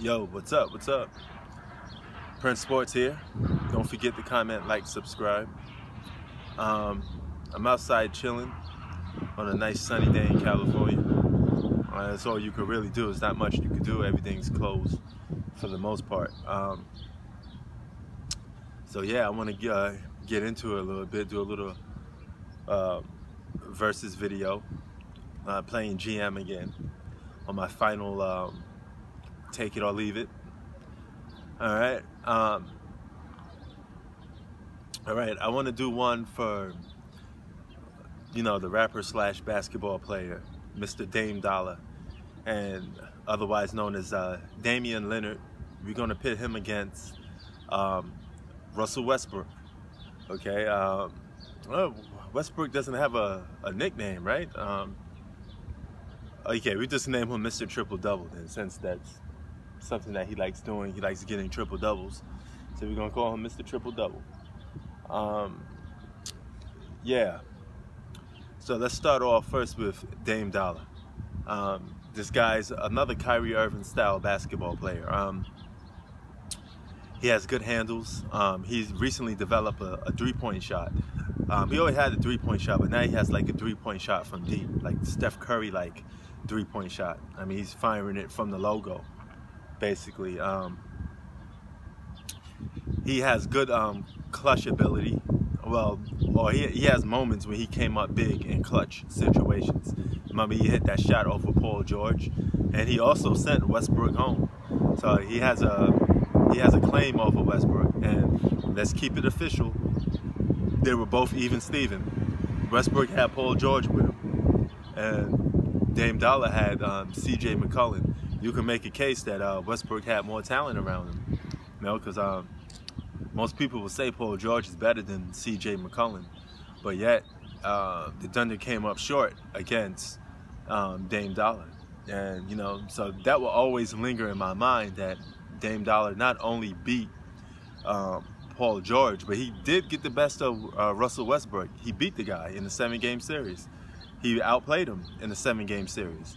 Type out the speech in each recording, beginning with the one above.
Yo, what's up? What's up? Prince Sports here. Don't forget to comment, like, subscribe. I'm outside chilling on a nice sunny day in California. That's all you could really do. There's not much you could do. Everything's closed for the most part. So yeah, I want to get into it a little bit, do a little versus video, playing GM again on my final take it or leave it. All right. I want to do one for, the rapper slash basketball player, Mr. Dame Dollar, and otherwise known as Damian Lillard. We're going to pit him against Russell Westbrook. Okay. Well, Westbrook doesn't have a nickname, right? Okay, we just name him Mr. Triple Double then, since that's something that he likes doing. He likes getting triple doubles, so we're gonna call him Mr. Triple Double. Yeah. So let's start off first with Dame Dollar. This guy's another Kyrie Irving style basketball player. He has good handles. He's recently developed a three-point shot. He always had a three-point shot, but now he has like a three-point shot from deep, like Steph Curry like three-point shot. I mean, he's firing it from the logo, basically. He has good clutch ability. Well, or he has moments when he came up big in clutch situations. Remember, he hit that shot over Paul George, and he also sent Westbrook home. So he has a claim over Westbrook, and let's keep it official. They were both even Steven. Westbrook had Paul George with him, and Dame Dollar had C.J. McCollum. You can make a case that Westbrook had more talent around him, because most people will say Paul George is better than C.J. McCollum, but yet the Thunder came up short against Dame Dollar, and so that will always linger in my mind that Dame Dollar not only beat Paul George, but he did get the best of Russell Westbrook. He beat the guy in the 7-game series. He outplayed him in the 7-game series.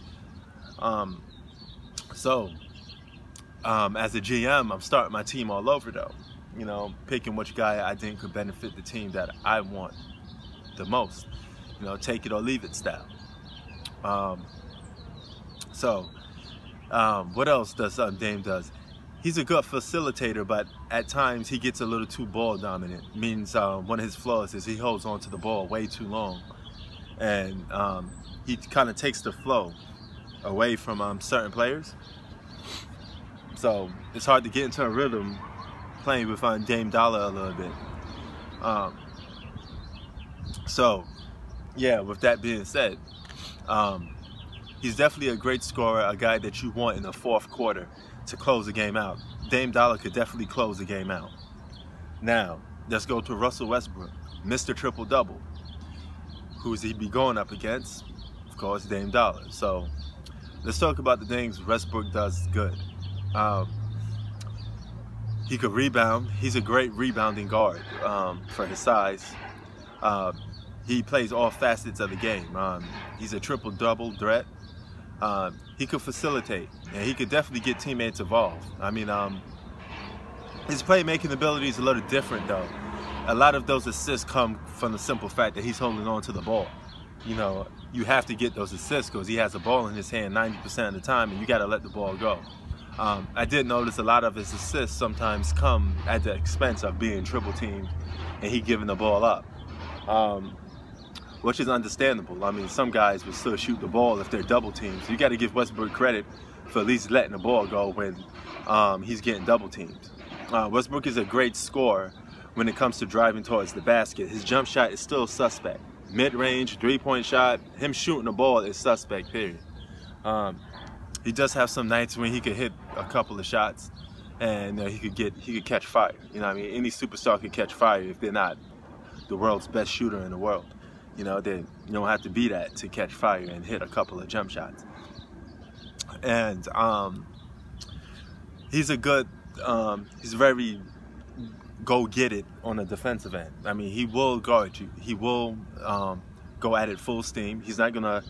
So as a GM, I'm starting my team all over though. Picking which guy I think could benefit the team that I want the most. Take it or leave it style. What else does Dame does? He's a good facilitator, but at times he gets a little too ball dominant. Means one of his flaws is he holds on to the ball way too long, and he kind of takes the flow away from certain players. So it's hard to get into a rhythm playing with Dame Dollar a little bit. So yeah, with that being said, he's definitely a great scorer, a guy that you want in the fourth quarter to close the game out. Dame Dollar could definitely close the game out. Now, let's go to Russell Westbrook, Mr. Triple Double. Who's he be going up against? Of course, Dame Dollar. So let's talk about the things Westbrook does good. He could rebound. He's a great rebounding guard for his size. He plays all facets of the game. He's a triple-double threat. He could facilitate, and he could definitely get teammates involved. I mean, his playmaking ability is a little different, though. A lot of those assists come from the simple fact that he's holding on to the ball. You have to get those assists because he has a ball in his hand 90% of the time, and you got to let the ball go. I did notice a lot of his assists sometimes come at the expense of being triple teamed and he giving the ball up. Which is understandable. I mean, some guys will still shoot the ball if they're double teamed. So you got to give Westbrook credit for at least letting the ball go when he's getting double teamed. Westbrook is a great scorer when it comes to driving towards the basket. His jump shot is still suspect. Mid-range, three-point shot, him shooting the ball is suspect, period. He does have some nights when he could hit a couple of shots and he could catch fire. Any superstar could catch fire if they're not the world's best shooter in the world. They don't have to be that to catch fire and hit a couple of jump shots. And he's very go-get-it on the defensive end. I mean, he will guard you. He will go at it full steam. He's not gonna.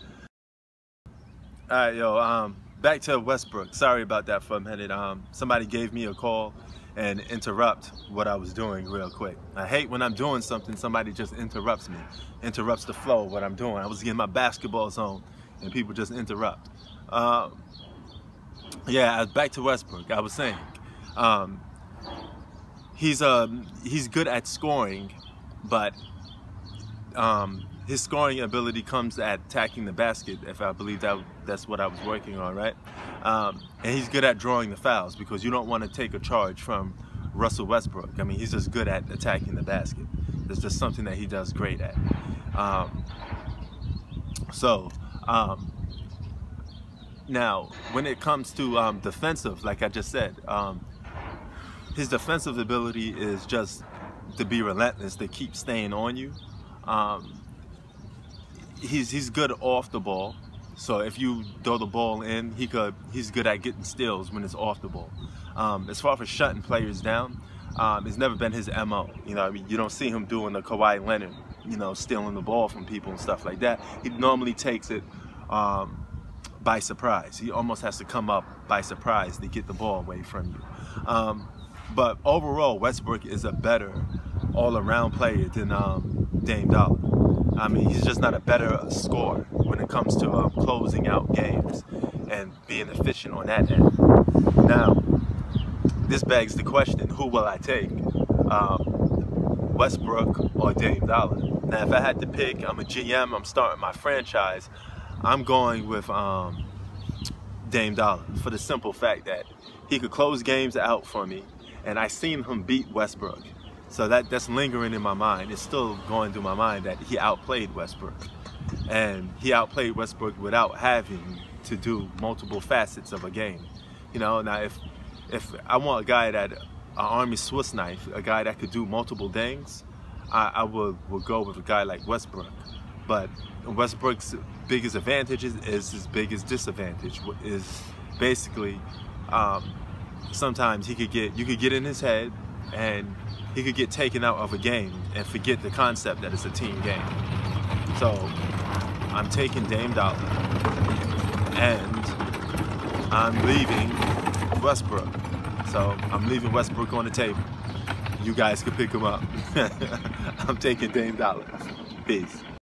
All right, yo. back to Westbrook. Sorry about that for a minute. Somebody gave me a call and interrupt what I was doing real quick. I hate when I'm doing something, somebody just interrupts me, interrupts the flow of what I'm doing. I was getting my basketball zone and people just interrupt. Yeah, back to Westbrook. I was saying, he's good at scoring, but his scoring ability comes at attacking the basket, if I believe that's what I was working on, right? And he's good at drawing the fouls, because you don't want to take a charge from Russell Westbrook. I mean, he's just good at attacking the basket. It's just something that he does great at. Now, when it comes to defensive, like I just said, his defensive ability is just to be relentless, to keep staying on you. He's good off the ball, so if you throw the ball in, he's good at getting steals when it's off the ball. As far as shutting players down, it's never been his MO. You know, I mean, you don't see him doing the Kawhi Leonard, you know, stealing the ball from people and stuff like that. He normally takes it by surprise. He almost has to come up by surprise to get the ball away from you. But overall, Westbrook is a better all-around player than Dame Dollar. I mean, he's just not a better scorer when it comes to closing out games and being efficient on that end. Now, this begs the question, who will I take? Westbrook or Dame Dollar? Now, if I had to pick, I'm a GM, I'm starting my franchise, I'm going with Dame Dollar, for the simple fact that he could close games out for me, and I seen him beat Westbrook. So that's lingering in my mind. It's still going through my mind that he outplayed Westbrook. And he outplayed Westbrook without having to do multiple facets of a game. You know, now if I want a guy that, an Army Swiss knife, a guy that could do multiple things, I would go with a guy like Westbrook. But Westbrook's biggest advantage is his biggest disadvantage, is basically sometimes you could get in his head and he could get taken out of a game and forget the concept that it's a team game. So I'm taking Dame Dollar and I'm leaving Westbrook. So I'm leaving Westbrook on the table. You guys can pick him up. I'm taking Dame Dollar. Peace.